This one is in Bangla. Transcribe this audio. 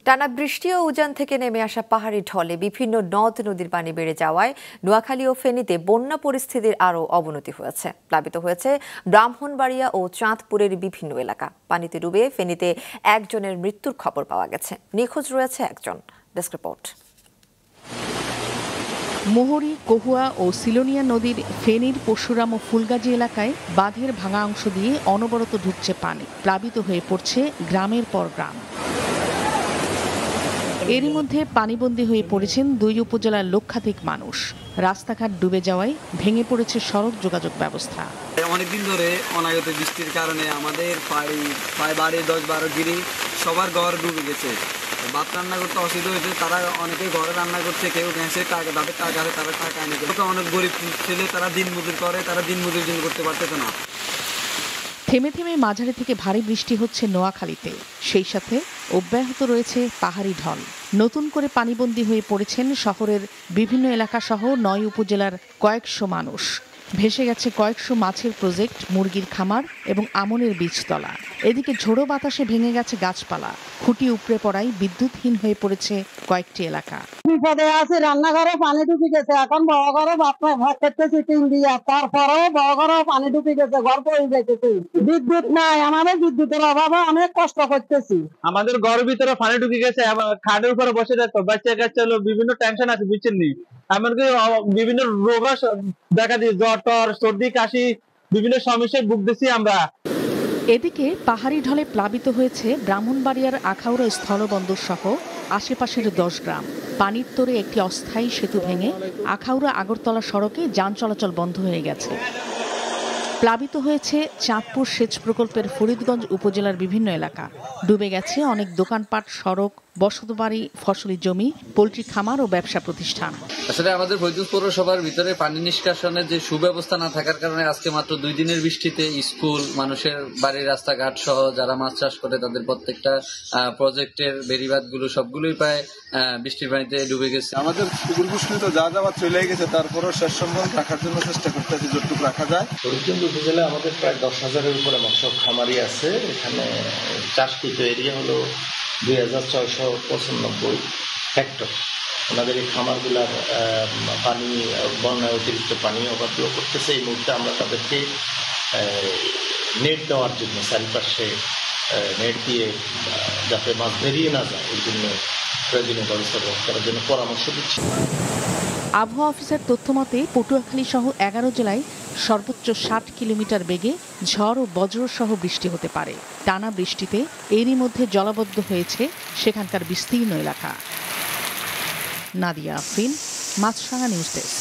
টানা বৃষ্টি ও উজান থেকে নেমে আসা পাহাড়ি ঢলে বিভিন্ন নদ নদীর পানি বেড়ে যাওয়ায় নোয়াখালী ও ফেনীতে বন্যা পরিস্থিতির আরও অবনতি হয়েছে। প্লাবিত হয়েছে ব্রাহ্মণবাড়িয়া ও চাঁদপুরের বিভিন্ন এলাকা। পানিতে ডুবে ফেনীতে একজনের মৃত্যুর খবর পাওয়া গেছে, নিখোঁজ রয়েছে একজন। Desk report. মোহরী, কহুয়া ও সিলোনিয়া নদীর ফেনীর পরশুরাম ও ফুলগাজী এলাকায় বাঁধের ভাঙা অংশ দিয়ে অনবরত ঢুকছে পানি। প্লাবিত হয়ে পড়ছে গ্রামের পর গ্রাম। এরই মধ্যে পানিবন্দী হয়ে পড়েছেন দুই উপজেলার লক্ষাধিক মানুষ। রাস্তাঘাট ডুবে যাওয়ায় ভেঙে পড়েছে সড়ক যোগাযোগ ব্যবস্থা। অনেকদিন ধরে অনাগত বৃষ্টির কারণে আমাদের প্রায় বাড়ি 10-12 গিরি সবার ঘর ডুবে গেছে। ভাত রান্না করতে অসুবিধা হয়েছে, তারা অনেকেই ঘরে রান্না করছে, কেউ গ্যাসে টাকা তাদের টাকা আছে, তারা টাকা এনে দেয়। অনেক গরিব ছেলে, তারা দিন মজুর করে, তারা দিন মজুর জন্য করতে পারতেছে না। থেমে থেমে মাঝারি থেকে ভারী বৃষ্টি হচ্ছে নোয়াখালীতে, সেই সাথে অব্যাহত রয়েছে পাহাড়ি ঢল। নতুন করে পানিবন্দী হয়ে পড়েছেন শহরের বিভিন্ন এলাকা সহ 9 উপজেলার কয়েকশো মানুষ। ভেসে গেছে কয়েকশো মাছের প্রজেক্ট, মুরগির খামার এবং আমনের বীজতলা। এদিকে ঝোড়ো বাতাসে ভেঙে গেছে গাছপালা, খুঁটি উপড়ে পড়ায় বিদ্যুৎহীন হয়ে পড়েছে কয়েকটি এলাকা। বিপদে আছে, রান্নাঘরে পানি ঢুকে গেছে, এখন বড় ঘরে ভাত খেতেছি টিন দিয়া, তারপরেও বড় ঘরে পানি ঢুকে গেছে, ঘর পড়ে যাইতেছে। বিদ্যুৎ নাই, আমাদের বিদ্যুতের অভাবে অনেক কষ্ট করতেছি। আমাদের ঘরের ভিতরে পানি ঢুকে গেছে, খাটের উপরে বসে যাচ্ছে, বাচ্চা কাচ্চা বিভিন্ন টেনশন আছে, বুঝছেন নি। এমনকি বিভিন্ন রোগ দেখা দিচ্ছে, জ্বর টর, সর্দি কাশি, বিভিন্ন সমস্যায় ভুগতেছি আমরা। এদিকে পাহাড়ি ঢলে প্লাবিত হয়েছে ব্রাহ্মণবাড়িয়ার আখাউড়া স্থলবন্দর সহ আশেপাশের 10 গ্রাম। পানির তোরে একটি অস্থায়ী সেতু ভেঙে আখাউড়া আগরতলা সড়কে যান চলাচল বন্ধ হয়ে গেছে। প্লাবিত হয়েছে চাঁদপুর সেচ প্রকল্পের ফরিদগঞ্জ উপজেলার বিভিন্ন এলাকা। ডুবে গেছে অনেক দোকানপাট, সড়ক, বসতবাড়ি, ফসলি জমি, পোল্ট্রি খামার ও ব্যবসা প্রতিষ্ঠান। আসলে আমাদের ফরিদগঞ্জ পৌরসভার ভিতরে পানি নিষ্কাশনের যে সুব্যবস্থা না থাকার কারণে আজকে মাত্র 2 দিনের বৃষ্টিতে স্কুল, মানুষের বাড়ির রাস্তাঘাট সহ যারা মাছ চাষ করে তাদের প্রত্যেকটা প্রজেক্টের বেড়িবাঁধগুলো সবগুলোই প্রায় বৃষ্টির পানিতে ডুবে গেছে। আমাদের পুকুরপুষ্কৃত যা যাওয়া চলে গেছে, তারপরও শেষ সম্বল রাখার জন্য চেষ্টা করতেছি যতটুকু রাখা যায়। ফরিদগঞ্জ উপজেলায় আমাদের প্রায় 10,000-এর উপরে মৎস্য খামারি আছে। এখানে চাষকৃত এরিয়া হলো 2,695 হেক্টর। ওনাদের এই খামারগুলার পানি, বন্যায় অতিরিক্ত পানি ওভারফ্লো করতেছে। এই মুহূর্তে আমরা তাদেরকে নেট দেওয়ার জন্য চারিপাশে নেট দিয়ে যাতে মাছ বেরিয়ে না যায়, এই জন্য প্রয়োজনীয় ব্যবস্থা গ্রহণ করার জন্য পরামর্শ দিচ্ছি। আবহাওয়া অফিসের তথ্য মতে পটুয়াখালী সহ 11 জেলায় সর্বোচ্চ 60 কিলোমিটার বেগে ঝড় ও বজ্র সহ বৃষ্টি হতে পারে। টানা বৃষ্টিতে এরই মধ্যে জলাবদ্ধ হয়েছে সেখানকার বিস্তীর্ণ এলাকা। নাদিয়া আফরিন, মাছরাঙা নিউজ ডেস্ক।